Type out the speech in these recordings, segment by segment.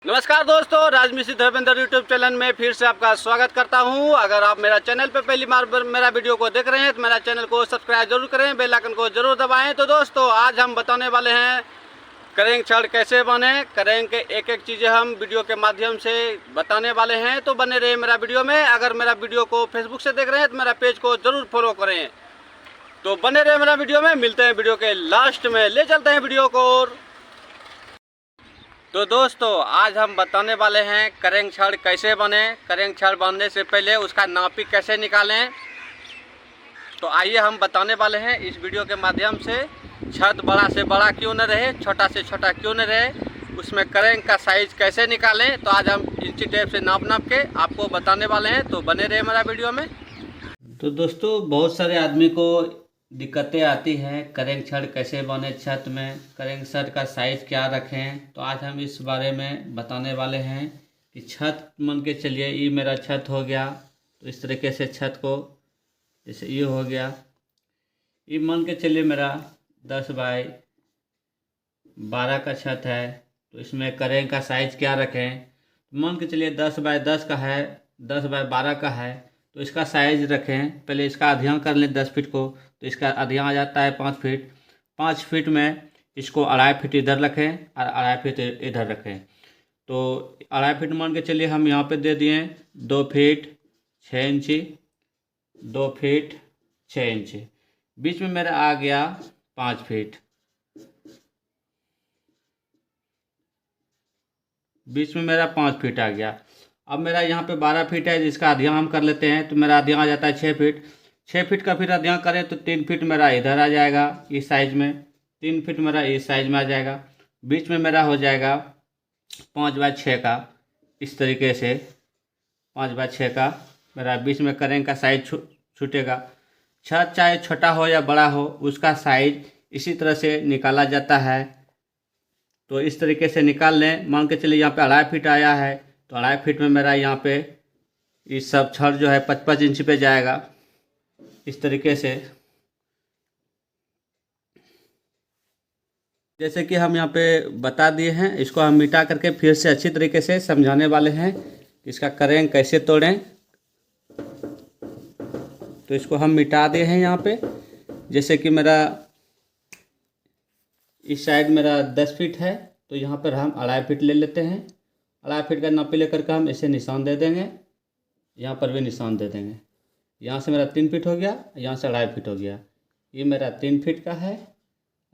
नमस्कार दोस्तों, राजमिस्त्री धर्मेंद्र यूट्यूब चैनल में फिर से आपका स्वागत करता हूं। अगर आप मेरा चैनल पर पहली बार मेरा वीडियो को देख रहे हैं तो मेरा चैनल को सब्सक्राइब जरूर करें, बेल आइकन को जरूर दबाएं। तो दोस्तों, आज हम बताने वाले हैं करेंग छड़ कैसे बने। करेंग के एक एक चीज़ें हम वीडियो के माध्यम से बताने वाले हैं, तो बने रहे मेरा वीडियो में। अगर मेरा वीडियो को फेसबुक से देख रहे हैं तो मेरा पेज को जरूर फॉलो करें। तो बने रहे मेरा वीडियो में, मिलते हैं वीडियो के लास्ट में। ले चलते हैं वीडियो को। तो दोस्तों, आज हम बताने वाले हैं करेंग छड़ कैसे बने। करेंग छड़ बनने से पहले उसका नापी कैसे निकालें, तो आइए हम बताने वाले हैं इस वीडियो के माध्यम से। छत बड़ा से बड़ा क्यों न रहे, छोटा से छोटा क्यों न रहे, उसमें करेंग का साइज कैसे निकालें, तो आज हम इंची टेप से नाप के आपको बताने वाले हैं। तो बने रहे हमारा वीडियो में। तो दोस्तों, बहुत सारे आदमी को दिक्कतें आती हैं करेंग छड़ कैसे बने छत में, करेंग छड़ का साइज़ क्या रखें। तो आज हम इस बारे में बताने वाले हैं कि छत मान के चलिए ये मेरा छत हो गया, तो इस तरीके से छत को, जैसे ये हो गया, ये मान के चलिए मेरा 10 बाय 12 का छत है। तो इसमें करेंग का साइज़ क्या रखें, मान के चलिए 10 बाय 10 का है, 10 बाय 12 का है, तो इसका साइज़ रखें। पहले इसका अध्ययन कर लें 10 फीट को, तो इसका अध्ययन आ जाता है 5 फीट। 5 फीट में इसको 2.5 फीट इधर रखें और 2.5 फीट इधर रखें। तो 2.5 फीट मान के चलिए हम यहाँ पे दे दिए 2 फीट 6 इंची, 2 फीट 6 इंची। बीच में मेरा आ गया 5 फीट, बीच में मेरा 5 फीट आ गया। अब मेरा यहाँ पे 12 फीट है, जिसका अध्ययन हम कर लेते हैं, तो मेरा अध्ययन आ जाता है 6 फीट। 6 फीट का फिर अध्ययन करें तो 3 फीट मेरा इधर आ जाएगा इस साइज में, 3 फीट मेरा इस साइज में आ जाएगा। बीच में मेरा हो जाएगा 5 बाय 6 का, इस तरीके से 5 बाय 6 का मेरा बीच में करेंग का साइज छूटेगा। छत चाहे छोटा हो या बड़ा हो, उसका साइज इसी तरह से निकाला जाता है। तो इस तरीके से निकाल लें। मान के चलिए यहाँ पे 2.5 फीट आया है, तो 2.5 फीट में मेरा यहाँ पे ये सब छड़ जो है 55 इंच पे जाएगा, इस तरीके से। जैसे कि हम यहाँ पे बता दिए हैं, इसको हम मिटा करके फिर से अच्छी तरीके से समझाने वाले हैं कि इसका करेंग कैसे तोड़ें। तो इसको हम मिटा दिए हैं यहाँ पे। जैसे कि मेरा इस साइड मेरा 10 फीट है, तो यहाँ पर हम 2.5 फीट ले लेते हैं। 2.5 फीट का नापी लेकर के हम इसे निशान दे देंगे, यहाँ पर भी निशान दे देंगे। यहाँ से मेरा 3 फीट हो गया, यहाँ से 2.5 फीट हो गया। ये मेरा 3 फीट का है,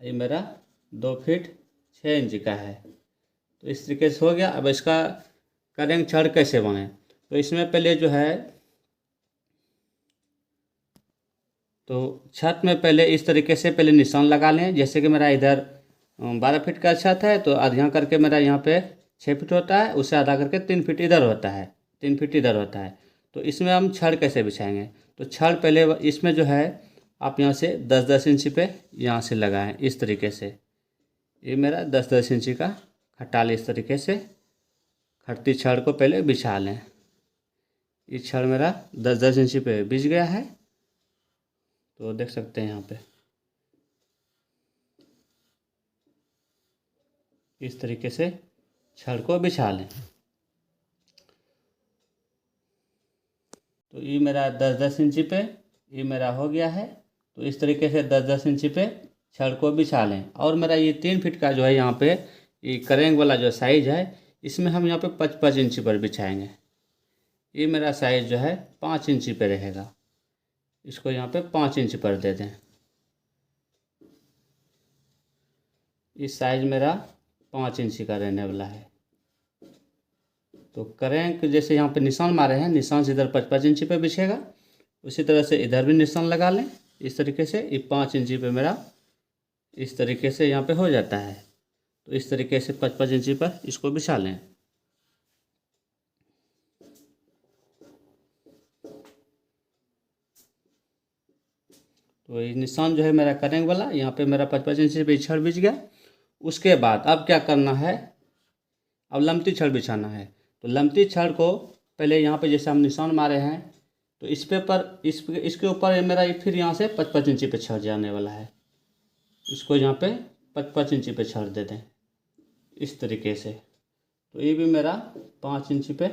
ये मेरा 2 फीट 6 इंच का है। तो इस तरीके से हो गया। अब इसका करेंग छड़ कैसे बने, तो इसमें पहले जो है, तो छत में पहले इस तरीके से पहले निशान लगा लें। जैसे कि मेरा इधर 12 फीट का छत है, तो आधा करके मेरा यहाँ पे 6 फीट होता है, उससे आधा करके 3 फीट इधर होता है, 3 फीट इधर होता है। तो इसमें हम छड़ कैसे बिछाएंगे, तो छड़ पहले इसमें जो है आप यहाँ से 10-10 इंच पे यहाँ से लगाएं, इस तरीके से। ये मेरा 10-10 इंची का खटाल, इस तरीके से खटती छड़ को पहले बिछा लें। ये छड़ मेरा 10-10 इंची पे बिछ गया है, तो देख सकते हैं यहाँ पे इस तरीके से छड़ को बिछा लें। तो ये मेरा 10-10 इंची पे ये मेरा हो गया है। तो इस तरीके से 10-10 इंची पे छड़ को बिछा लें। और मेरा ये 3 फीट का जो है यहाँ पे ये करेंग वाला जो साइज है, इसमें हम यहाँ पे 55 इंची पर बिछाएंगे। ये मेरा साइज जो है 5 इंची पे रहेगा, इसको यहाँ पे 5 इंच पर दे दें। इस साइज मेरा 5 इंची का रहने वाला है। तो करेंग जैसे यहाँ पे निशान मारे हैं, निशान से इधर 55 इंची पे बिछेगा, उसी तरह से इधर भी निशान लगा लें इस तरीके से। ये 5 इंची पे मेरा इस तरीके से यहाँ पे हो जाता है। तो इस तरीके से 55 इंची पर इसको बिछा लें। तो ये निशान जो है मेरा करेंग वाला, यहाँ पे मेरा 55 इंची पे छड़ बिछ गया। उसके बाद अब क्या करना है, अब लमती छड़ बिछाना है। तो लमती छड़ को पहले यहाँ पे जैसे हम निशान मारे हैं, तो इस पे पर इसके ऊपर मेरा फिर यहाँ से 55 इंची पे छड़ जाने वाला है। इसको यहाँ पे 55 इंची पे छड़ दे दें इस तरीके से। तो ये भी मेरा 5 इंची पे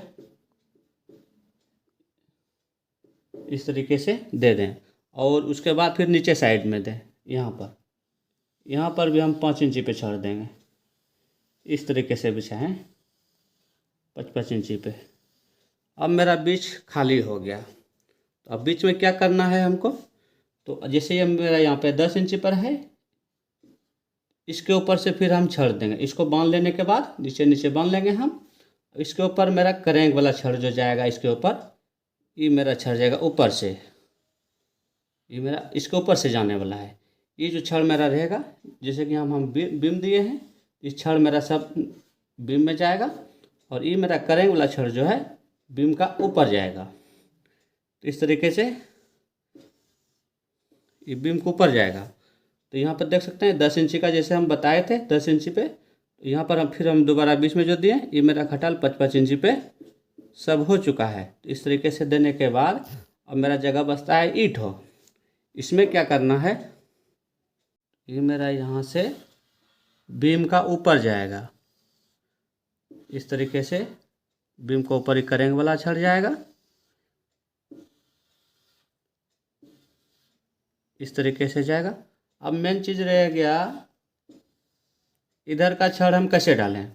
इस तरीके से दे दें। और उसके बाद फिर नीचे साइड में दें, यहाँ पर भी हम 5 इंची पे छड़ देंगे। इस तरीके से बिछाएं 5-5 इंची पे। अब मेरा बीच खाली हो गया। तो अब बीच में क्या करना है हमको, तो जैसे ये मेरा यहाँ पे 10 इंची पर है, इसके ऊपर से फिर हम छड़ देंगे। इसको बांध लेने के बाद नीचे नीचे बांध लेंगे हम। इसके ऊपर मेरा करेंग वाला छड़ जो जाएगा इसके ऊपर, ये मेरा छड़ जाएगा ऊपर से, ये मेरा इसके ऊपर से जाने वाला है। ये जो छड़ मेरा रहेगा, जैसे कि हम बीम दिए हैं, इस छड़ मेरा सब बीम में जाएगा। और ये मेरा करेंग वाला छड़ जो है बीम का ऊपर जाएगा। तो इस तरीके से ये बीम के ऊपर जाएगा। तो यहाँ पर देख सकते हैं 10 इंची का जैसे हम बताए थे 10 इंची पे, यहाँ पर हम दोबारा बीच में जो दिए, ये मेरा खटाल 5-5 इंची पे सब हो चुका है। तो इस तरीके से देने के बाद अब मेरा जगह बचता है ईंट हो। इसमें क्या करना है, ये मेरा यहाँ से बीम का ऊपर जाएगा। इस तरीके से बीम को ऊपर ही करेंग वाला छड़ जाएगा। इस तरीके से जाएगा। अब मेन चीज़ रह गया इधर का छड़ हम कैसे डालें।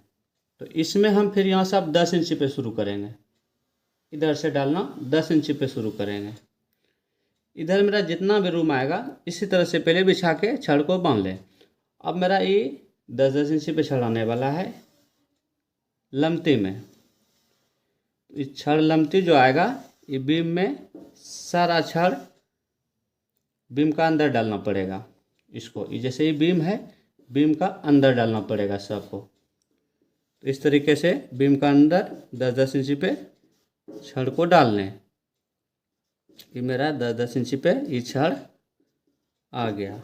तो इसमें हम फिर यहाँ से अब 10 इंची पे शुरू करेंगे। इधर से डालना 10 इंची पे शुरू करेंगे। इधर मेरा जितना भी रूम आएगा इसी तरह से पहले बिछा के छड़ को बांध लें। अब मेरा ये 10-10 इंची पे छड़ आने वाला है लमती में। इस छड़ लमती जो आएगा, ये बीम में सारा छड़ बीम का अंदर डालना पड़ेगा। इसको जैसे ही बीम है, बीम का अंदर डालना पड़ेगा सबको। तो इस तरीके से बीम का अंदर 10-10 इंची पे छड़ को डाल लें। ये मेरा 10-10 इंची पे ये छड़ आ गया।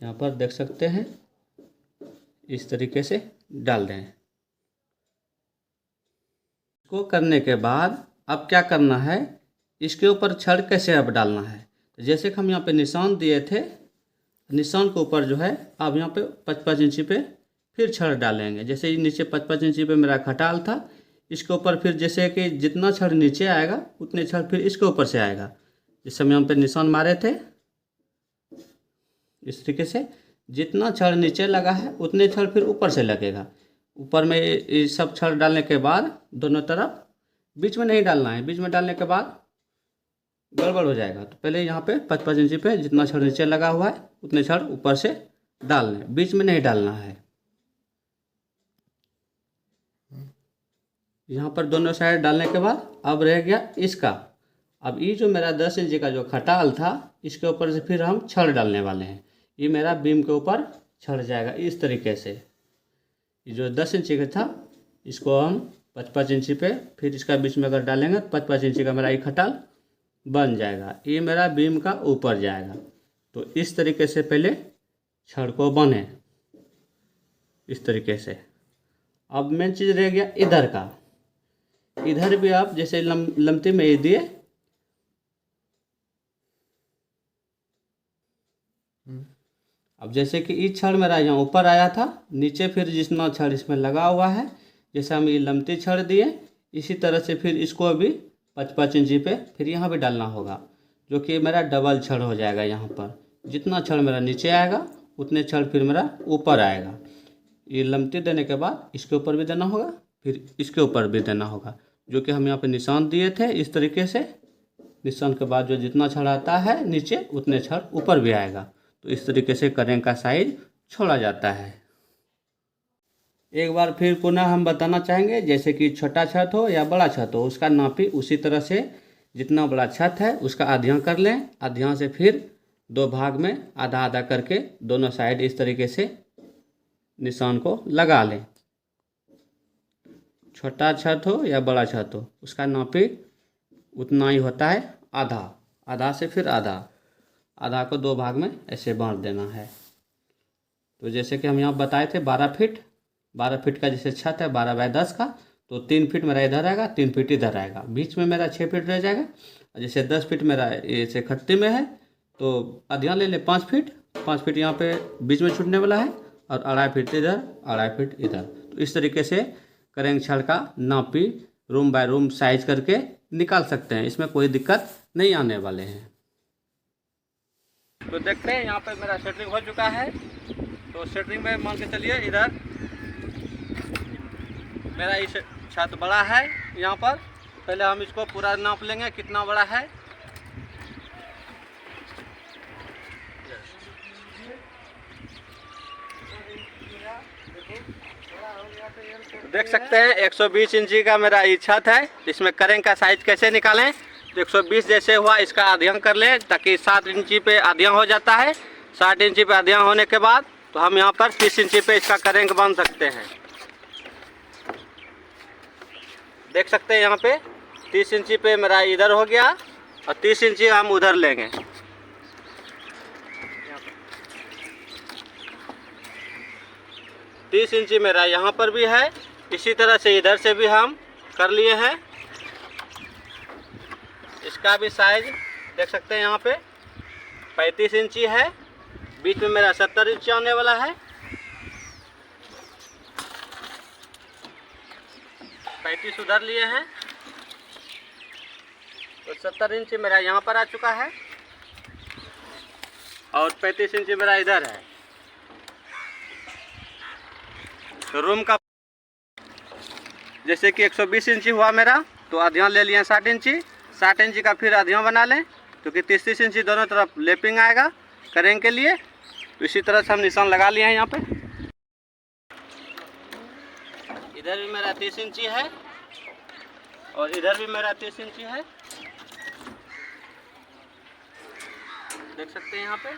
यहाँ पर देख सकते हैं, इस तरीके से डाल दें। इसको करने के बाद अब क्या करना है, इसके ऊपर छड़ कैसे अब डालना है। तो जैसे कि हम यहाँ पे निशान दिए थे, निशान के ऊपर जो है अब यहाँ पे 5-5 इंची पे फिर छड़ डालेंगे। जैसे ये नीचे 5-5 इंची पे मेरा खटाल था, इसके ऊपर फिर जैसे कि जितना छड़ नीचे आएगा उतने छड़ फिर इसके ऊपर से आएगा। जैसे हम यहाँ पे निशान मारे थे, इस तरीके से जितना छड़ नीचे लगा है उतने छड़ फिर ऊपर से लगेगा। ऊपर में ये सब छड़ डालने के बाद दोनों तरफ, बीच में नहीं डालना है। बीच में डालने के बाद गड़बड़ हो जाएगा। तो पहले यहाँ पे 5-5 इंची पे जितना छड़ नीचे लगा हुआ है उतने छड़ ऊपर से डाल लें, बीच में नहीं डालना है। यहाँ पर दोनों साइड डालने के बाद अब रह गया इसका। अब ये जो मेरा 10 इंची का जो खटाल था, इसके ऊपर से फिर हम छड़ डालने वाले हैं। ये मेरा बीम के ऊपर छड़ जाएगा इस तरीके से। ये जो 10 इंची का था, इसको हम 5-5 इंची पे फिर इसका बीच में अगर डालेंगे 5-5 इंची का मेरा ये खटाल बन जाएगा। ये मेरा बीम का ऊपर जाएगा। तो इस तरीके से पहले छड़ को बने इस तरीके से। अब मेन चीज़ रह गया इधर का। इधर भी आप जैसे लमती में ये दिए, अब जैसे कि ये छड़ मेरा यहाँ ऊपर आया था, नीचे फिर जितना छड़ इसमें लगा हुआ है, जैसे हम ये लमती छड़ दिए, इसी तरह से फिर इसको भी 5-5 इंची पे फिर यहाँ भी डालना होगा, जो कि मेरा डबल छड़ हो जाएगा। यहाँ पर जितना छड़ मेरा नीचे आएगा उतने छड़ फिर मेरा ऊपर आएगा। ये लमती देने के बाद इसके ऊपर भी देना होगा, फिर इसके ऊपर भी देना होगा, जो कि हम यहाँ पे निशान दिए थे। इस तरीके से निशान के बाद जो जितना छड़ आता है नीचे उतने छड़ ऊपर भी आएगा। तो इस तरीके से करेंग का साइज छोड़ा जाता है। एक बार फिर पुनः हम बताना चाहेंगे, जैसे कि छोटा छत हो या बड़ा छत हो, उसका नापी उसी तरह से जितना बड़ा छत है उसका आधा कर लें। आधा से फिर 2 भाग में आधा आधा करके दोनों साइड इस तरीके से निशान को लगा लें। छोटा छत हो या बड़ा छत हो, उसका नापी उतना ही होता है, आधा। आधा से फिर आधा, आधा को 2 भाग में ऐसे बांट देना है। तो जैसे कि हम यहाँ बताए थे 12 फीट का जैसे छत है 12 बाय 10 का, तो 3 फीट मेरा इधर आएगा, 3 फीट इधर आएगा, बीच में मेरा 6 फीट रह जाएगा। जैसे 10 फीट मेरा ऐसे खट्टी में है, तो आधा ले ले 5 फीट, 5 फीट यहाँ पे बीच में छूटने वाला है, और 2.5 फीट इधर, 2.5 फीट इधर। तो इस तरीके से करेंग छड़ का नापी रूम बाय रूम साइज करके निकाल सकते हैं। इसमें कोई दिक्कत नहीं आने वाले हैं। तो देखते हैं यहाँ पे मेरा सेटरिंग हो चुका है। तो सेटरिंग में मान के चलिए इधर मेरा इस छत बड़ा है। यहाँ पर पहले हम इसको पूरा नाप लेंगे कितना बड़ा है। देख सकते हैं 120 इंची का मेरा ये छत है। इसमें करेंग का साइज कैसे निकालें, तो 120 जैसे हुआ इसका आधियां कर लें, ताकि 7 इंची पे आधियां हो जाता है। 60 इंची पे आधियां होने के बाद तो हम यहाँ पर 30 इंची पे इसका करेंग बांध सकते हैं। देख सकते हैं यहाँ पे 30 इंची पे मेरा इधर हो गया और 30 इंची हम उधर लेंगे। तीस इंची मेरा यहाँ पर भी है। इसी तरह से इधर से भी हम कर लिए हैं। इसका भी साइज देख सकते हैं यहाँ पे 35 इंची है। बीच में मेरा 70 इंची आने वाला है। 35 उधर लिए हैं तो 70 इंची मेरा यहाँ पर आ चुका है और 35 इंची मेरा इधर है। तो रूम का जैसे कि 120 इंची हुआ मेरा, तो आधियां ले लिए 60 इंची। 60 इंची का फिर आधियां बना लें, क्योंकि 30-30 इंची दोनों तरफ लेपिंग आएगा करेंगे के लिए। तो इसी तरह से हम निशान लगा लिए हैं यहाँ पे। इधर भी मेरा 30 इंची है और इधर भी मेरा 30 इंची है। देख सकते हैं यहाँ पे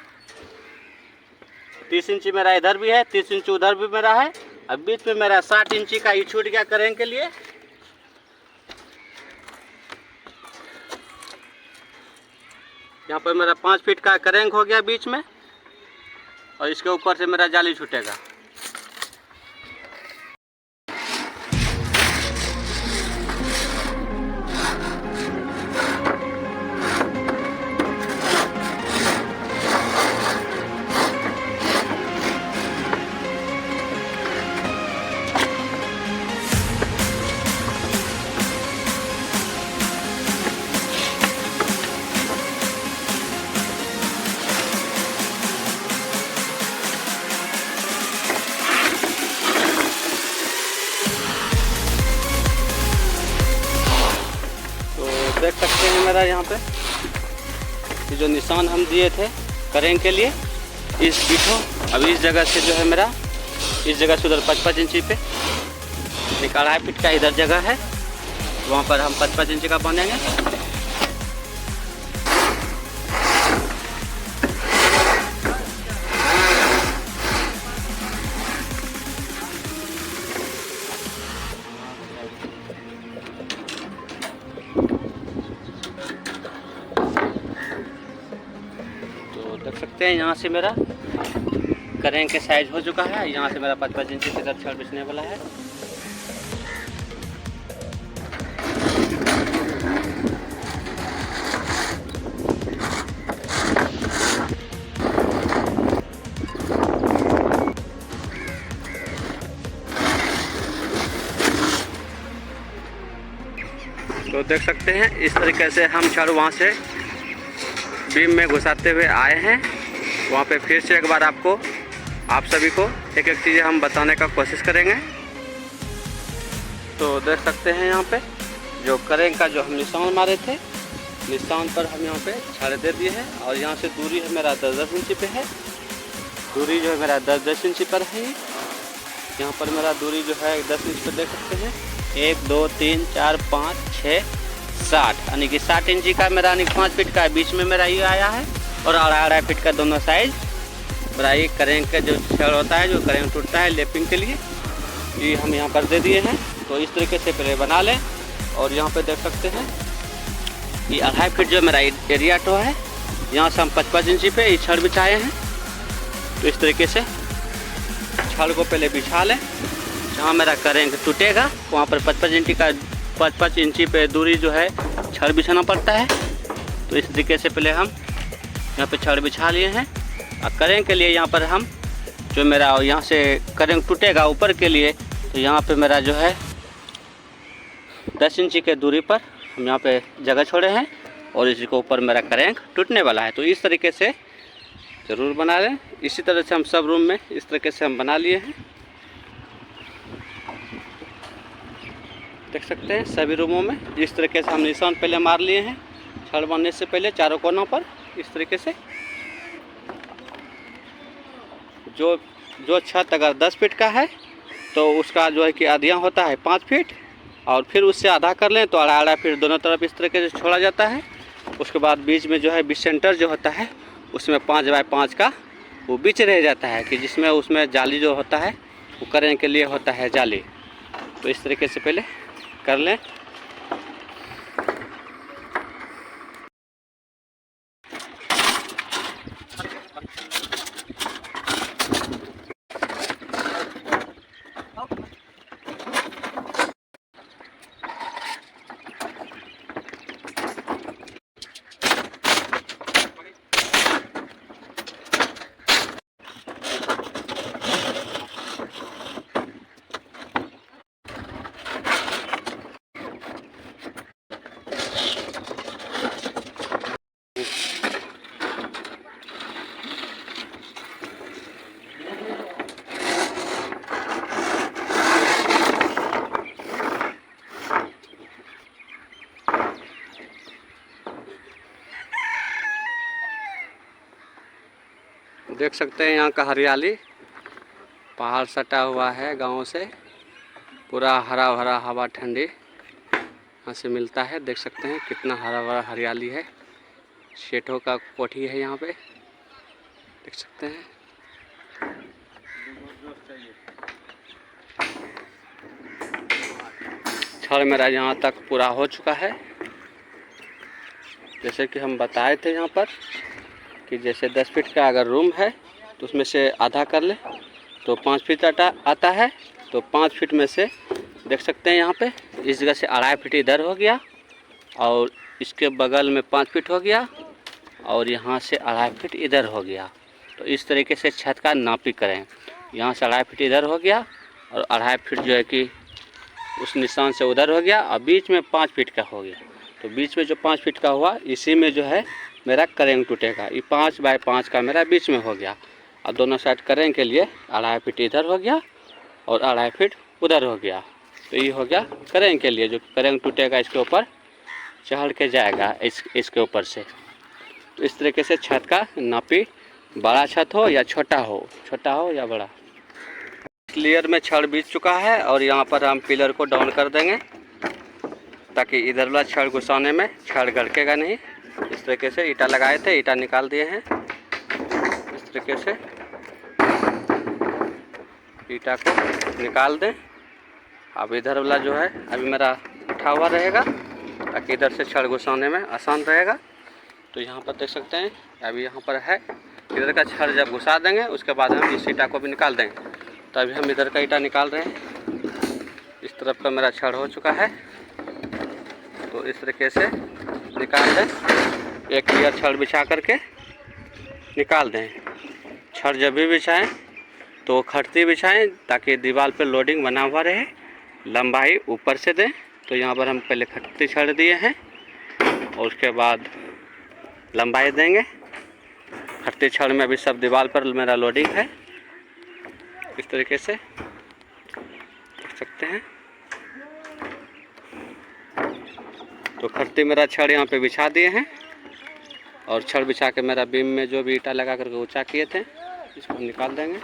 30 इंची मेरा इधर भी है, 30 इंची उधर भी मेरा है। अब बीच में मेरा 60 इंची का ये छूट गया करेंगे के लिए। यहाँ पर मेरा 5 फीट का करेंग हो गया बीच में और इसके ऊपर से मेरा जाली छूटेगा। देख सकते हैं मेरा यहाँ पे ये जो निशान हम दिए थे करेंगे के लिए, इस बीठो अब इस जगह से जो है मेरा इस जगह से उधर 55 इंची पे एक 2.5 फीट का इधर जगह है, वहाँ पर हम 55 इंची का बांधेंगे। देख सकते हैं यहाँ से मेरा करेंगे के साइज हो चुका है। यहाँ से मेरा 55 इंची से इधर छड़ बिछने वाला है। तो देख सकते हैं इस तरीके से हम छड़ वहाँ से बीम में घुसाते हुए आए हैं। वहाँ पे फिर से एक बार आप सभी को एक एक चीज़ें हम बताने का कोशिश करेंगे। तो देख सकते हैं यहाँ पे जो करेंगे का जो हम निशान मारे थे, निशान पर हम यहाँ पे छड़ दे दिए हैं और यहाँ से दूरी है मेरा 10-10 इंची पे है। दूरी जो है मेरा 10-10 इंची पर है। यहाँ पर मेरा दूरी जो है 10 इंच पर देख सकते हैं। 1 2 3 4 5 6 60 यानी कि 60 इंची का मेरा यानी 5 फीट का बीच में मेरा ये आया है और 2.5 फीट का दोनों साइज मेरा ये करेंगे का जो छड़ होता है, जो करेंगे टूटता है लेपिंग के लिए, ये हम यहाँ पर दे दिए हैं। तो इस तरीके से पहले बना लें। और यहाँ पे देख सकते हैं ये 2.5 फीट जो मेरा एरिया टो है, यहाँ से हम 55 इंची पे ये छड़ बिछाए हैं। तो इस तरीके से छड़ को पहले बिछा लें। जहाँ मेरा करेंगे टूटेगा वहाँ पर 55 इंची पे दूरी जो है छड़ बिछाना पड़ता है। तो इस तरीके से पहले हम यहाँ पे छड़ बिछा लिए हैं। और करेंगे के लिए यहाँ पर हम जो मेरा यहाँ से करेंगे टूटेगा ऊपर के लिए, तो यहाँ पे मेरा जो है 10 इंची के दूरी पर हम यहाँ पे जगह छोड़े हैं और इसी के ऊपर मेरा करेंक टूटने वाला है। तो इस तरीके से ज़रूर बना लें। इसी तरह से हम सब रूम में इस तरीके से हम बना लिए हैं। देख सकते हैं सभी रूमों में इस तरीके से हम निशान पहले मार लिए हैं छड़ बनने से पहले चारों कोनों पर। इस तरीके से जो छत अगर 10 फीट का है तो उसका जो है कि आधियाँ होता है 5 फीट, और फिर उससे आधा कर लें तो आधा फीट दोनों तरफ इस तरीके से छोड़ा जाता है। उसके बाद बीच में जो है बीच सेंटर जो होता है उसमें 5 बाय 5 का वो बीच रह जाता है कि जिसमें उसमें जाली जो होता है वो करने के लिए होता है जाली। तो इस तरीके से पहले कर लें। देख सकते हैं यहाँ का हरियाली, पहाड़ सटा हुआ है गाँव से, पूरा हरा भरा हवा ठंडी यहाँ से मिलता है। देख सकते हैं कितना हरा भरा हरियाली है। सेठों का कोठी है यहाँ पे, देख सकते हैं। छड़ मेरा यहाँ तक पूरा हो चुका है। जैसे कि हम बताए थे यहाँ पर कि जैसे 10 फीट का अगर रूम है तो उसमें से आधा कर ले तो 5 फीट आता है। तो 5 फीट में से देख सकते हैं यहाँ पे इस जगह से 2.5 फीट इधर हो गया और इसके बगल में 5 फीट हो गया और यहाँ से 2.5 फीट इधर हो गया। तो इस तरीके से छत का नापी करें। यहाँ से 2.5 फीट इधर हो गया और 2.5 फीट जो है कि उस निशान से उधर हो गया और बीच में 5 फीट का हो गया। तो बीच में जो 5 फीट का हुआ इसी में जो है मेरा करेंग टूटेगा। ये 5 बाय 5 का मेरा बीच में हो गया और दोनों साइड करेंग के लिए 2.5 फीट इधर हो गया और 2.5 फीट उधर हो गया। तो ये हो गया करेंग के लिए। जो करेंग टूटेगा इसके ऊपर चढ़ के जाएगा इसके ऊपर से। तो इस तरीके से छत का नापी, बड़ा छत हो या छोटा हो या बड़ा। लेयर में छड़ बीत चुका है और यहाँ पर हम पिलर को डाउन कर देंगे ताकि इधर वाला छड़ घुसाने में छड़ गड़केगा नहीं। इस तरीके से ईटा लगाए थे, ईटा निकाल दिए हैं। इस तरीके से ईटा को निकाल दें। अब इधर वाला जो है अभी मेरा उठा हुआ रहेगा ताकि इधर से छड़ घुसाने में आसान रहेगा। तो यहाँ पर देख सकते हैं अभी यहाँ पर है। इधर का छड़ जब घुसा देंगे उसके बाद हम इस ईटा को भी निकाल देंगे। तो अभी हम इधर का ईटा निकाल रहे हैं। इस तरफ का मेरा छड़ हो चुका है तो इस तरीके से निकाल दें। एक लेयर छड़ बिछा करके निकाल दें। छड़ जब भी बिछाएं तो खटती बिछाएं ताकि दीवार पे लोडिंग बना हुआ रहे। लंबाई ऊपर से दें। तो यहाँ पर हम पहले खटती छड़ दिए हैं और उसके बाद लंबाई देंगे। खटती छड़ में अभी सब दीवार पर मेरा लोडिंग है। इस तरीके से देख सकते हैं। तो खटती मेरा छड़ यहाँ पे बिछा दिए हैं और छड़ बिछा के मेरा बीम में जो भी ईटा लगा करके ऊंचा किए थे इसको निकाल देंगे।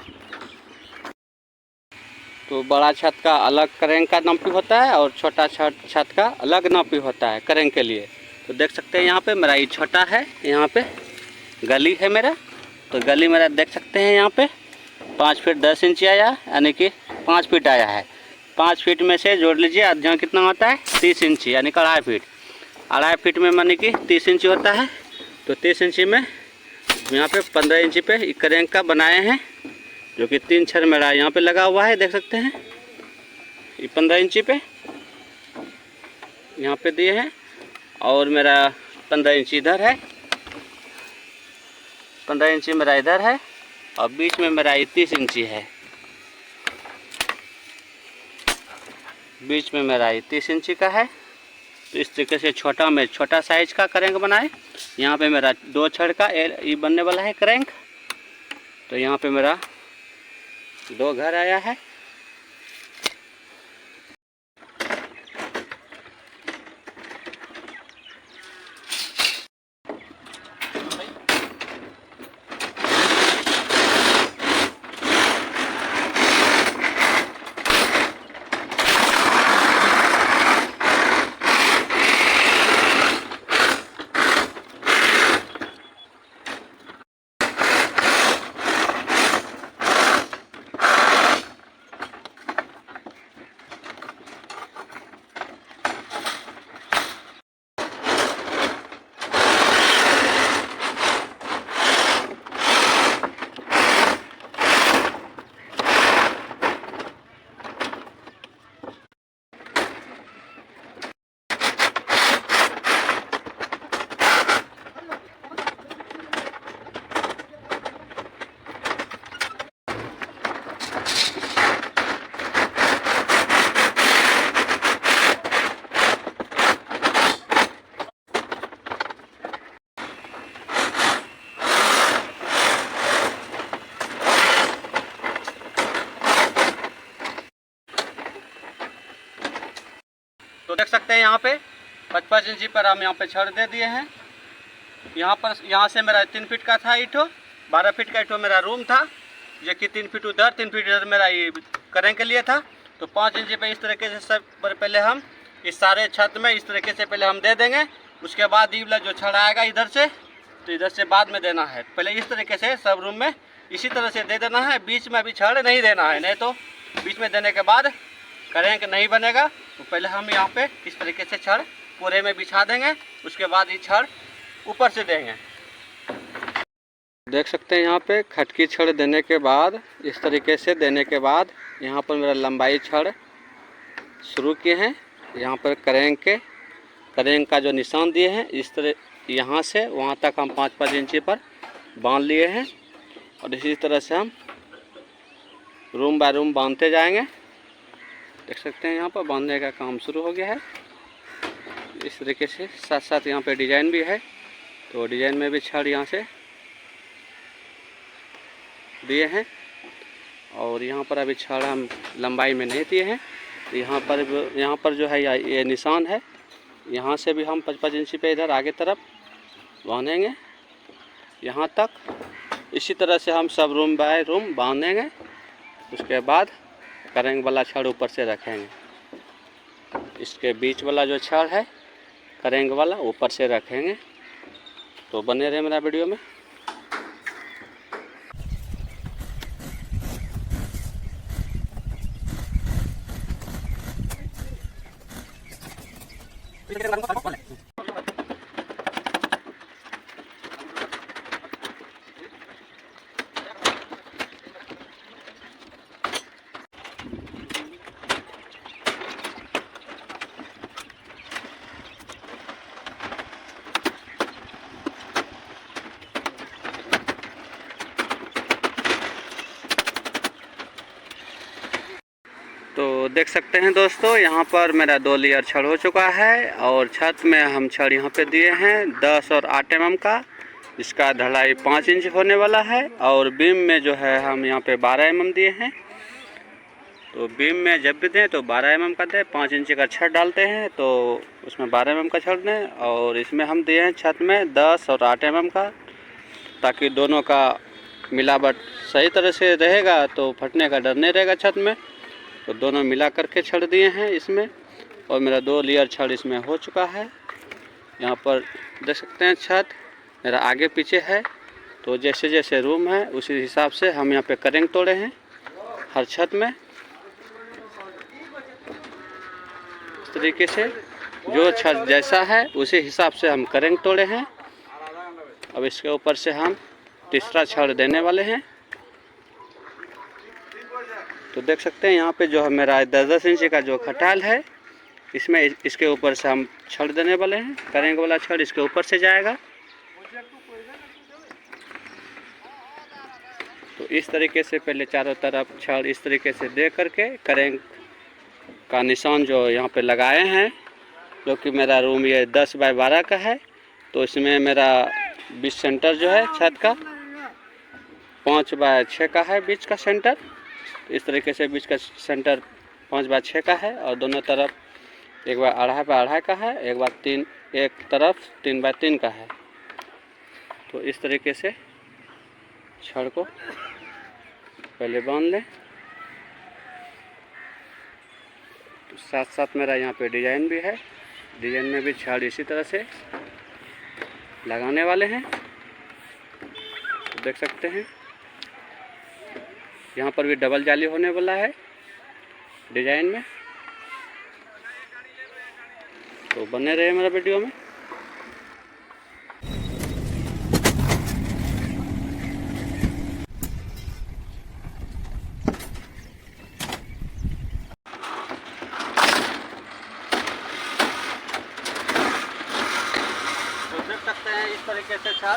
तो बड़ा छत का अलग करेंग का नापी होता है और छोटा छत का अलग नापी होता है करेंग के लिए। तो देख सकते हैं यहाँ पे मेरा ये छोटा है, यहाँ पे गली है मेरा। तो गली मेरा देख सकते हैं यहाँ पे 5 फीट 10 इंच आया, यानी कि 5 फीट आया है। 5 फीट में से जोड़ लीजिए अध्ययन कितना होता है 30 इंच, यानी कि 2.5 फीट। 2.5 फीट में मानी कि 30 इंच होता है। तो 30 इंची में यहाँ पे 15 इंची पे करेंग का बनाए हैं जो कि 3 छड़ मेरा यहाँ पे लगा हुआ है। देख सकते हैं ये 15 इंची पे यहाँ पे दिए हैं और मेरा 15 इंची इधर है, 15 इंची मेरा इधर है और बीच में मेरा 30 इंची है। बीच में मेरा ये 30 इंची का है। तो इस तरीके से छोटा साइज का करेंक बनाए। यहाँ पे मेरा 2 छड़ का ये बनने वाला है करेंक। तो यहाँ पे मेरा 2 घर आया है। तो देख सकते हैं यहाँ पे 55 इंची पर हम यहाँ पे छड़ दे दिए हैं। यहाँ से मेरा 3 फीट का था ईंटो, 12 फीट का ईंटो मेरा रूम था, जो कि 3 फीट उधर 3 फीट इधर मेरा ये करेंगे के लिए था। तो 5 इंची पे इस तरीके से सब पहले हम इस सारे छत में इस तरीके से पहले हम दे देंगे। उसके बाद ये वाला जो छड़ आएगा इधर से, तो इधर से बाद में देना है। पहले इस तरीके से सब रूम में इसी तरह से दे देना है। बीच में अभी छड़ नहीं देना है, नहीं तो बीच में देने के बाद करेंगे नहीं बनेगा। तो पहले हम यहाँ पे इस तरीके से छड़ पूरे में बिछा देंगे। उसके बाद ये छड़ ऊपर से देंगे। देख सकते हैं यहाँ पे खटकी छड़ देने के बाद इस तरीके से देने के बाद यहाँ पर मेरा लंबाई छड़ शुरू किए हैं। यहाँ पर करेंग का जो निशान दिए हैं इस तरह यहाँ से वहाँ तक हम 5-5 इंची पर बांध लिए हैं। और इसी तरह से हम रूम बाय रूम बांधते जाएंगे। देख सकते हैं यहाँ पर बांधने का काम शुरू हो गया है। इस तरीके से साथ साथ यहाँ पे डिजाइन भी है, तो डिजाइन में भी छड़ यहाँ से दिए हैं। और यहाँ पर अभी छड़ हम लंबाई में नहीं दिए हैं। तो यहाँ पर जो है ये निशान है, यहाँ से भी हम 55 इंची पे इधर आगे तरफ बांधेंगे यहाँ तक। इसी तरह से हम सब रूम बाय रूम बांधेंगे। उसके बाद करेंगे वाला छड़ ऊपर से रखेंगे। इसके बीच वाला जो छड़ है करेंगे वाला ऊपर से रखेंगे। तो बने रहे मेरा वीडियो में। तो देख सकते हैं दोस्तों, यहाँ पर मेरा 2 लेयर छड़ हो चुका है। और छत में हम छड़ यहाँ पे दिए हैं 10 और 8 mm का। इसका ढलाई 5 इंच होने वाला है। और बीम में जो है हम यहाँ पे 12 mm दिए हैं। तो बीम में जब भी दें तो 12 mm का दें। 5 इंच का छड़ डालते हैं तो उसमें 12 mm का छड़ दें। और इसमें हम दिए हैं छत में 10 और 8 mm का, ताकि दोनों का मिलावट सही तरह से रहेगा, तो फटने का डर नहीं रहेगा छत में। तो दोनों मिला करके छड़ दिए हैं इसमें। और मेरा 2 लेयर छड़ इसमें हो चुका है। यहाँ पर देख सकते हैं छत मेरा आगे पीछे है। तो जैसे जैसे रूम है उसी हिसाब से हम यहाँ पे करेंगे तोड़े हैं हर छत में। इस तरीके से जो छत जैसा है उसी हिसाब से हम करेंगे तोड़े हैं। अब इसके ऊपर से हम तीसरा छड़ देने वाले हैं। तो देख सकते हैं यहाँ पे जो है मेरा 10-10 इंच का जो खटाल है, इसमें इसके ऊपर से हम छड़ देने वाले हैं। करेंगे वाला छड़ इसके ऊपर से जाएगा। तो इस तरीके से पहले चारों तरफ छड़ इस तरीके से दे करके करेंगे का निशान जो यहाँ पे लगाए हैं, जो कि मेरा रूम ये 10 बाय 12 का है। तो इसमें मेरा बीच सेंटर जो है छत का 5 बाय 6 का है बीच का सेंटर। इस तरीके से बीच का सेंटर 5 बाय 6 का है और दोनों तरफ 1 बाय 2.5 बाय 2.5 का है, एक तरफ 3 बाय 3 का है। तो इस तरीके से छड़ को पहले बांध लें। तो साथ साथ मेरा यहाँ पे डिजाइन भी है, डिजाइन में भी छड़ इसी तरह से लगाने वाले हैं। तो देख सकते हैं यहाँ पर भी डबल जाली होने वाला है डिजाइन में। तो बने रहे मेरा वीडियो में। इस तरीके से छड़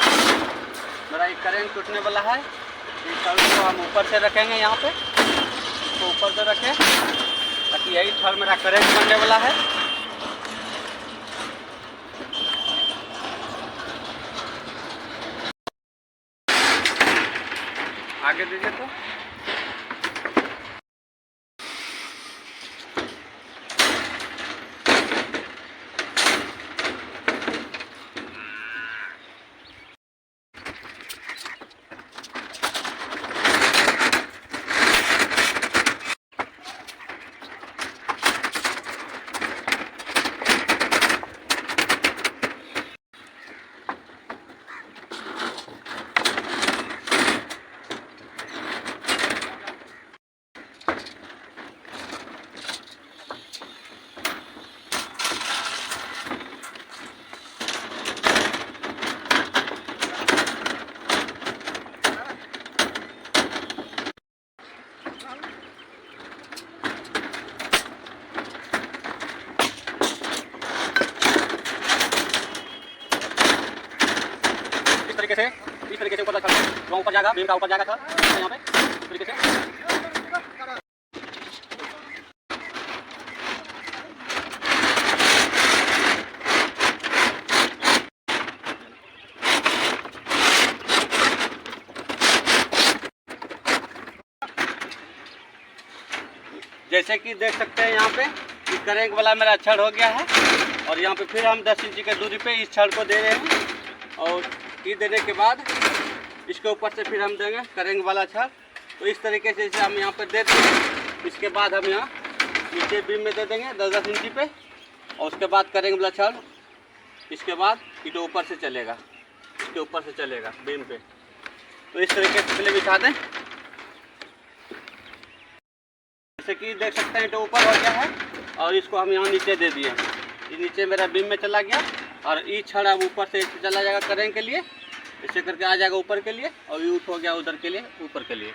मेरा एक करेंट टूटने वाला है। इस छड़ को हम ऊपर से रखेंगे, यहाँ पे इसको ऊपर से रखें ताकि यही छड़ मेरा करेंट बनने वाला है। आगे दीजिए। तो इस तरीके से ऊपर ऊपर जाएगा, बीम का ऊपर जाएगा था यहाँ पे इस तरीके से। जैसे कि देख सकते हैं यहाँ पे कि करेंट वाला मेरा छड़ हो गया है और यहाँ पे फिर हम 10 इंच के दूरी पे इस छड़ को दे रहे हैं और ये देने के बाद इसके ऊपर से फिर हम देंगे करेंट वाला छड़। तो इस तरीके से इसे हम यहाँ पे दे देंगे। इसके बाद हम यहाँ नीचे बीम में दे देंगे 10-10 इंची पे और उसके बाद करेंट वाला छड़। इसके बाद ये ऊपर से चलेगा, इसके ऊपर से चलेगा बीम पे। तो इस तरीके से पहले बिछा दें। जैसे कि देख सकते हैं तो ऊपर हो गया है और इसको हम यहाँ नीचे दे दिए। ये नीचे मेरा बीम में चला गया और ये छड़ अब ऊपर से चला जाएगा करेंट के लिए, ऐसे करके आ जाएगा ऊपर के लिए और ये उठ हो गया उधर के लिए, ऊपर के लिए।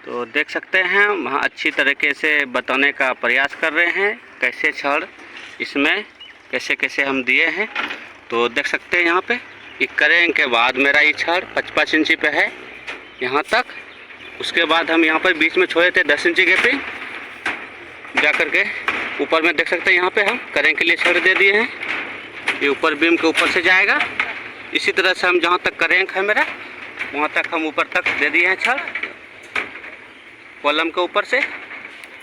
तो देख सकते हैं हम अच्छी तरीके से बताने का प्रयास कर रहे हैं कैसे छड़ इसमें कैसे कैसे हम दिए हैं। तो देख सकते हैं यहाँ पे ये करेंट के बाद मेरा ये छड़ 5-5 इंची पे है यहाँ तक। उसके बाद हम यहाँ पर बीच में छोड़े थे 10 इंची के पे जा कर के ऊपर में देख सकते हैं यहाँ पे हम करेंट के लिए छड़ दे दिए हैं। ये ऊपर बीम के ऊपर से जाएगा। इसी तरह से हम जहाँ तक करेंट है मेरा वहाँ तक हम ऊपर तक दे दिए हैं छड़ कॉलम के ऊपर से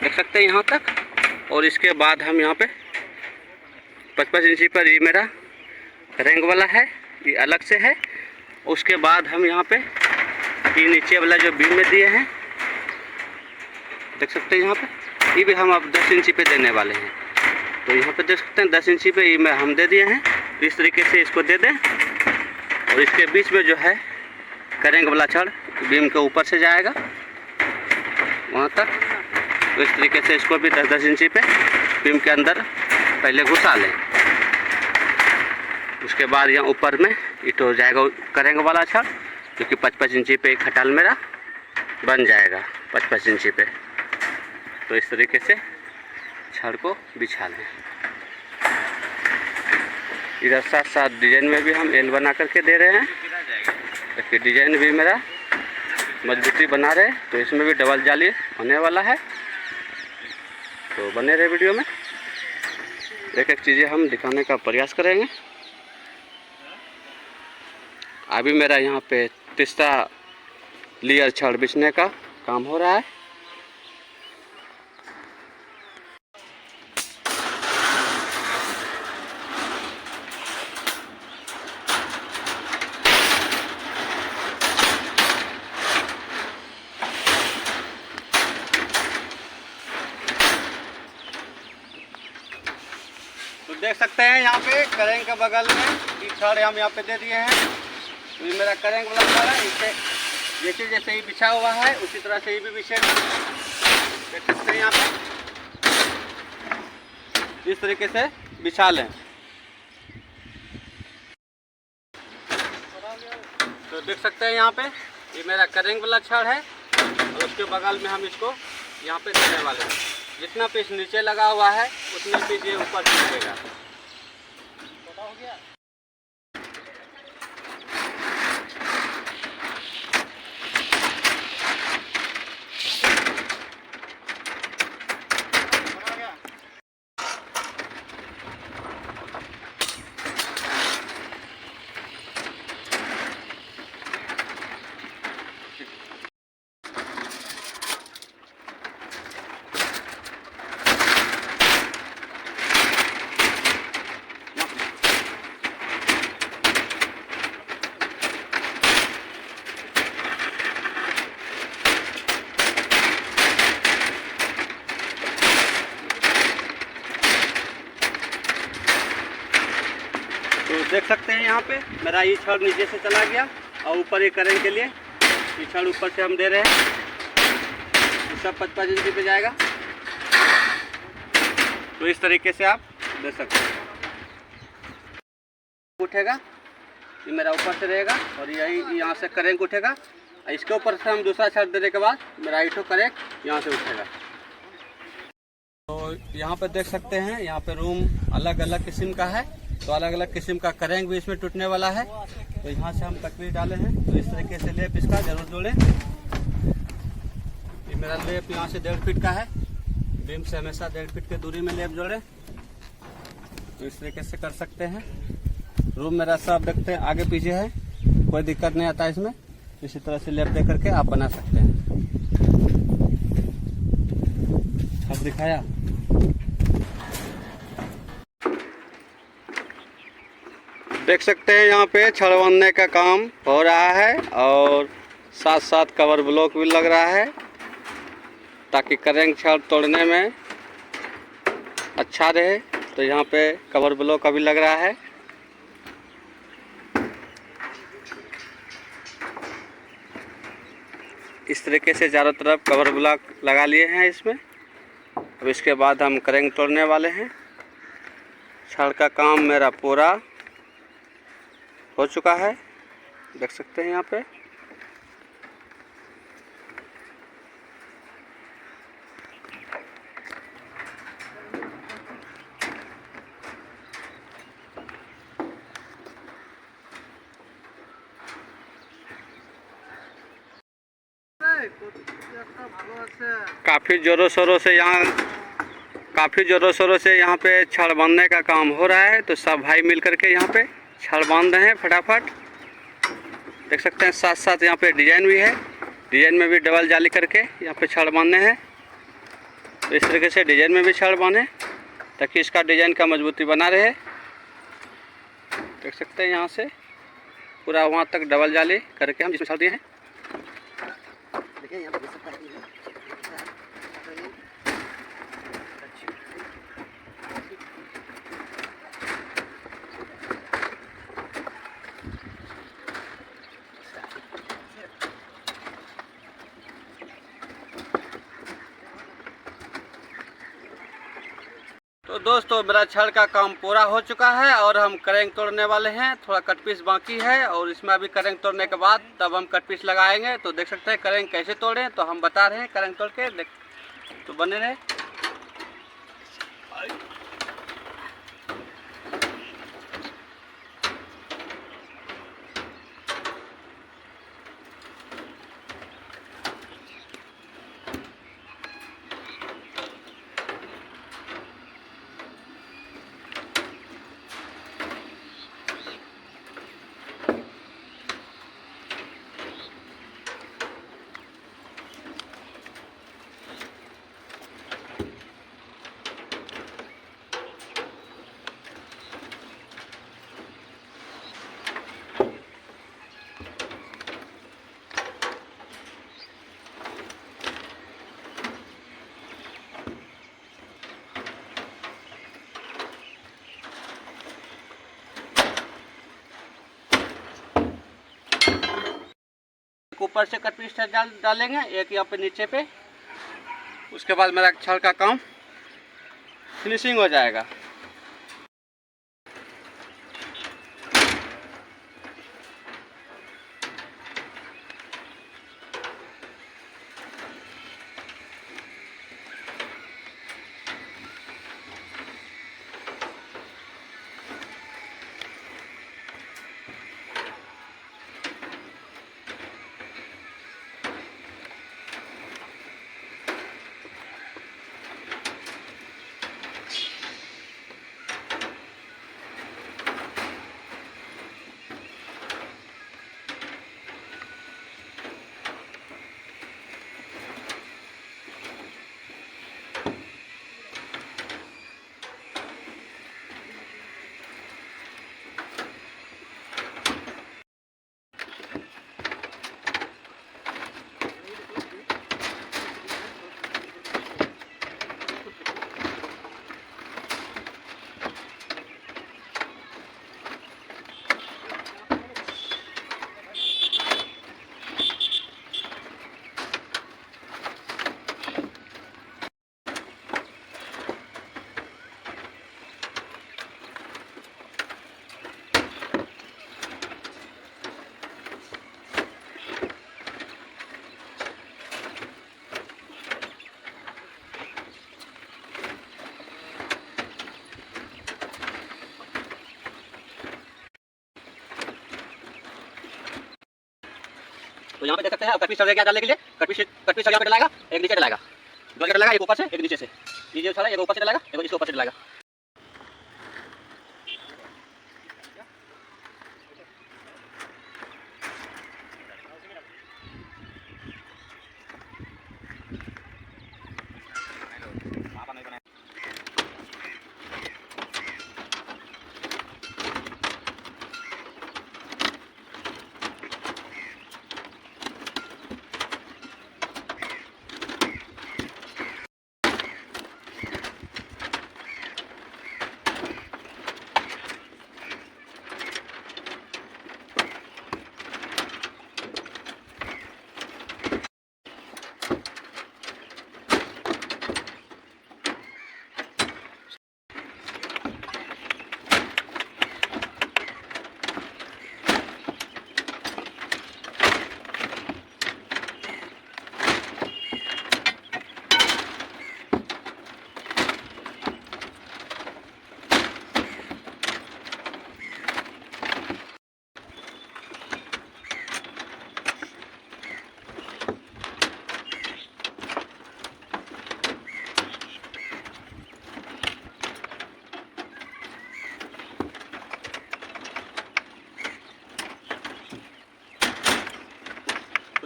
देख सकते हैं यहाँ तक। और इसके बाद हम यहाँ पे 5-5 इंची पर ये मेरा करेंट वाला है, ये अलग से है। उसके बाद हम यहाँ पे ये नीचे वाला जो बीम में दिए हैं देख सकते हैं यहाँ पे, ये भी हम अब 10 इंची पे देने वाले हैं। तो यहाँ पे देख सकते हैं 10 इंची पे ये में हम दे दिए हैं। इस तरीके से इसको दे दें और इसके बीच में जो है करेंट वाला छड़ बीम के ऊपर से जाएगा वहाँ तक। तो इस तरीके से इसको भी 10-10 इंची पे बीम के अंदर पहले घुसा लें। उसके बाद यहाँ ऊपर में इट हो जाएगा करेंट वाला छड़। क्योंकि 55 इंची पे एक खटाल मेरा बन जाएगा 55 इंची पे। तो इस तरीके से छड़ को बिछा लें। इधर साथ साथ डिजाइन में भी हम एल बना करके दे रहे हैं ताकि डिजाइन भी मेरा मजबूती बना रहे। तो इसमें भी डबल जाली होने वाला है, तो बने रहे वीडियो में। एक एक चीज़ें हम दिखाने का प्रयास करेंगे। अभी मेरा यहाँ पे तीसरा लेयर छड़ बिछने का काम हो रहा है। तो देख सकते हैं यहाँ पे करेंग के बगल में ये छड़ हम यहाँ पे दे दिए हैं। तो ये मेरा करेंग वाला छड़ है, इसे जैसे जैसे ही बिछा हुआ है उसी तरह से ही भी बिछेगा। देख सकते हैं यहाँ पे इस तरीके से बिछा लें। तो देख सकते हैं यहाँ पे ये मेरा करेंग वाला छड़ है और उसके बगल में हम इसको यहाँ पे देने वाले हैं। जितना पीस नीचे लगा हुआ है उतने पीस ये ऊपर लगेगा। हो गया। तो देख सकते हैं यहाँ पे मेरा ये छड़ नीचे से चला गया और ऊपर ये करेंगे के लिए ये छड़ ऊपर से हम दे रहे हैं। ये सब 55 इंची पे जाएगा। तो इस तरीके से आप दे सकते हैं। उठेगा ये मेरा ऊपर से रहेगा और यही यहाँ से करेंगे उठेगा। इसके ऊपर से हम दूसरा छड़ देने के बाद मेरा इटो करेंगे यहाँ से उठेगा। तो यहाँ पे देख सकते हैं यहाँ पे रूम अलग अलग किस्म का है। तो अलग अलग किस्म का करेंग भी इसमें टूटने वाला है। तो यहाँ से हम तकरीर डाले हैं। तो इस तरीके से लेप इसका जरूर जोड़ें। ये मेरा लेप यहाँ से 1.5 फीट का है। बीम से हमेशा 1.5 फीट की दूरी में लेप जोड़ें। तो इस तरीके से कर सकते हैं। रूम मेरा सब देखते हैं आगे पीछे है, कोई दिक्कत नहीं आता इसमें। इसी तरह से लेप दे करके आप बना सकते हैं। अब दिखाया। देख सकते हैं यहाँ पे छड़ बनने का काम हो रहा है और साथ साथ कवर ब्लॉक भी लग रहा है ताकि करेंग छड़ तोड़ने में अच्छा रहे। तो यहाँ पे कवर ब्लॉक अभी लग रहा है। इस तरीके से चारों तरफ कवर ब्लॉक लगा लिए हैं इसमें। अब इसके बाद हम करेंग तोड़ने वाले हैं। छड़ का काम मेरा पूरा हो चुका है, देख सकते हैं यहाँ पे। काफ़ी ज़ोरों शोरों से यहाँ पे छड़ बांधने का काम हो रहा है। तो सब भाई मिल करके यहाँ पे छड़ बांध रहे हैं फटाफट। देख सकते हैं साथ साथ यहाँ पे डिजाइन भी है। डिजाइन में भी डबल जाली करके यहाँ पे छड़ बांधने हैं। तो इस तरीके से डिजाइन में भी छड़ बांधे ताकि इसका डिजाइन का मजबूती बना रहे। देख सकते हैं यहाँ से पूरा वहाँ तक डबल जाली करके हम जिसमें छड़ दिए हैं। देखिए यहाँ पे तो दोस्तों मेरा छड़ का काम पूरा हो चुका है और हम करेंग तोड़ने वाले हैं। थोड़ा कट पीस बाकी है और इसमें अभी करेंग तोड़ने के बाद तब हम कट पीस लगाएंगे। तो देख सकते हैं करेंग कैसे तोड़ें, तो हम बता रहे हैं करेंग तोड़ के देख, तो बने रहे। ऊपर से कट पीस डालेंगे, एक यहाँ पे नीचे पे। उसके बाद मेरा छड़ का काम फिनिशिंग हो जाएगा। तो यहाँ पे देख सकते हैं, अब कट पीस क्या डालने के लिए कट पीस यहाँ पे डलाएगा, एक नीचे डलाएगा, दो जगह डलाएगा, एक ऊपर से एक नीचे से। ये जो छड़ा एक ऊपर से डलाएगा, एक इसके ऊपर से डलाएगा।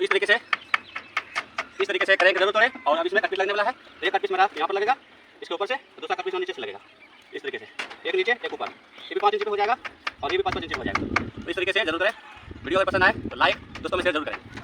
इस तरीके से करेंगे जरूर तोड़े। और अब इसमें कट पीस लगने वाला है। तो एक कट पीस मेरा यहाँ पर लगेगा, इसके ऊपर से, दूसरा कट पीस नीचे से लगेगा। इस तरीके से एक नीचे एक ऊपर, ये भी 5 इंच पे हो जाएगा और ये भी 5 इंच पे हो जाएगा। तो इस तरीके से जरूर करें। वीडियो अगर पसंद आए तो लाइक, दोस्तों में शेयर जरूर करें।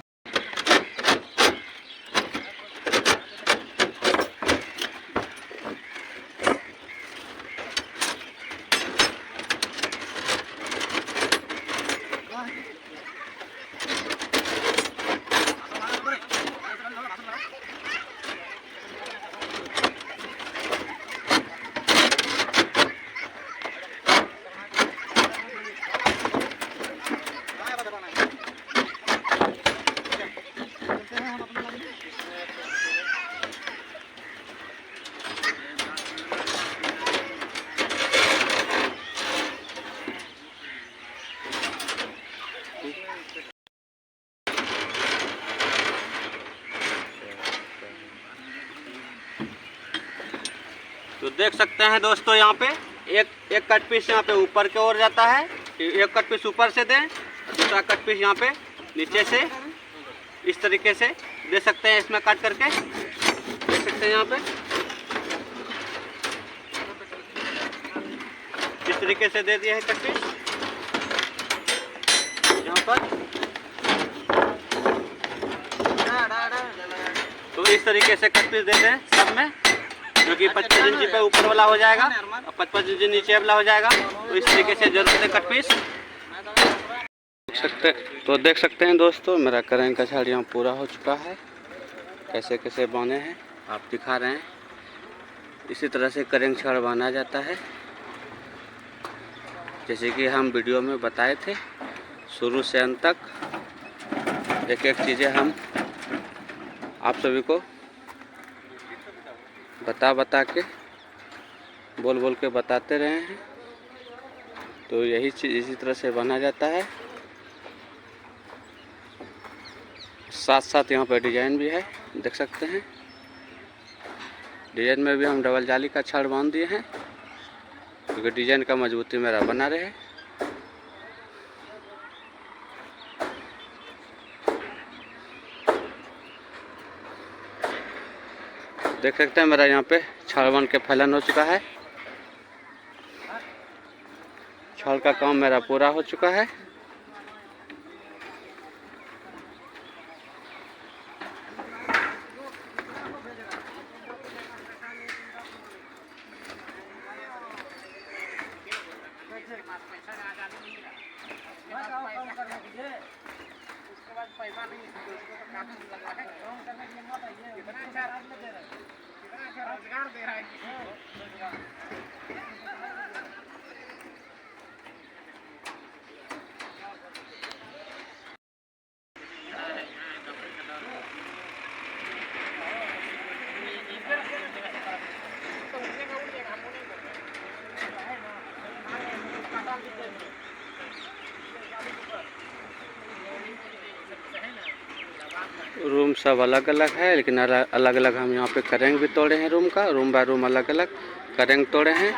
तो देख सकते हैं दोस्तों, यहाँ पे एक कट पीस यहाँ पे ऊपर की ओर जाता है, एक कट पीस ऊपर से दें, दूसरा कट पीस यहाँ पे नीचे से इस तरीके से दे सकते हैं। इसमें काट करके देख सकते हैं यहाँ पे इस तरीके से दे दिया है कट पीस यहाँ पर। तो इस तरीके से कट पीस देते हैं सब में, जो कि 55 इंची पे ऊपर वाला हो जाएगा और 55 इंची नीचे वाला हो जाएगा। तो इस तरीके से जरूरत है कट पीस देख सकते हैं दोस्तों, मेरा करेंग का छड़ यहाँ पूरा हो चुका है। कैसे कैसे बांधे हैं आप दिखा रहे हैं। इसी तरह से करेंग छड़ बांधा जाता है, जैसे कि हम वीडियो में बताए थे। शुरू से अंत तक एक एक चीज़ें हम आप सभी को बता के बोल के बताते रहे हैं। तो यही चीज़ इसी तरह से बना जाता है। साथ साथ यहाँ पे डिजाइन भी है, देख सकते हैं। डिजाइन में भी हम डबल जाली का छड़ बांध दिए हैं, क्योंकि डिजाइन का मजबूती मेरा बना रहे। देख सकते हैं मेरा यहाँ पे छड़ बन के फैलन हो चुका है। छड़ का काम मेरा पूरा हो चुका है। रूम सब अलग अलग है, लेकिन अलग अलग हम यहाँ पे करेंग भी तोड़े हैं। रूम बाय रूम अलग अलग करेंग तोड़े हैं।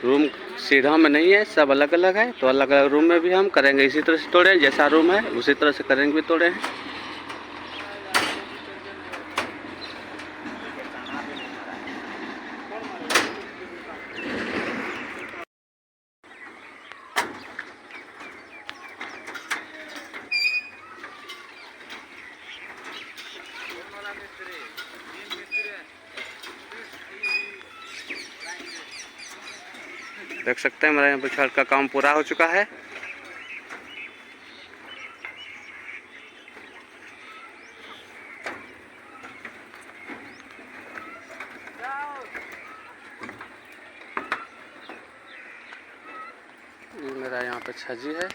रूम सीधा में नहीं है, सब अलग अलग है। तो अलग अलग रूम में भी हम करेंगे इसी तरह से तोड़े, जैसा रूम है उसी तरह से करेंग भी तोड़े हैं। देख सकते हैं मेरा यहाँ पर छड़ का काम पूरा हो चुका है। मेरा यहाँ पे छजी है।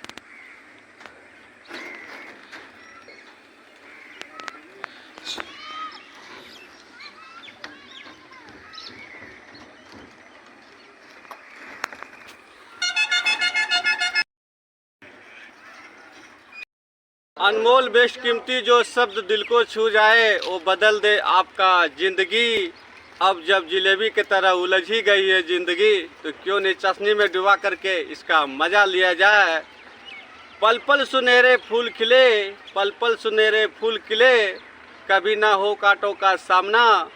अनमोल बेशकीमती जो शब्द दिल को छू जाए, वो बदल दे आपका जिंदगी। अब जब जिलेबी की तरह उलझ ही गई है जिंदगी, तो क्यों नहीं चाशनी में डुबा करके इसका मजा लिया जाए। पल पल सुनहरे फूल खिले, पल पल सुनहरे फूल खिले, कभी ना हो कांटों का सामना।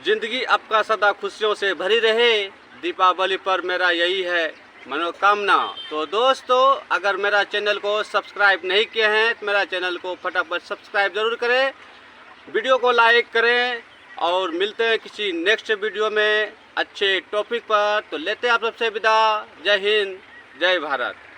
जिंदगी आपका सदा खुशियों से भरी रहे, दीपावली पर मेरा यही है मनोकामना। तो दोस्तों, अगर मेरा चैनल को सब्सक्राइब नहीं किए हैं तो मेरा चैनल को फटाफट सब्सक्राइब जरूर करें, वीडियो को लाइक करें, और मिलते हैं किसी नेक्स्ट वीडियो में अच्छे टॉपिक पर। तो लेते हैं आप सबसे विदा। जय हिंद, जय भारत।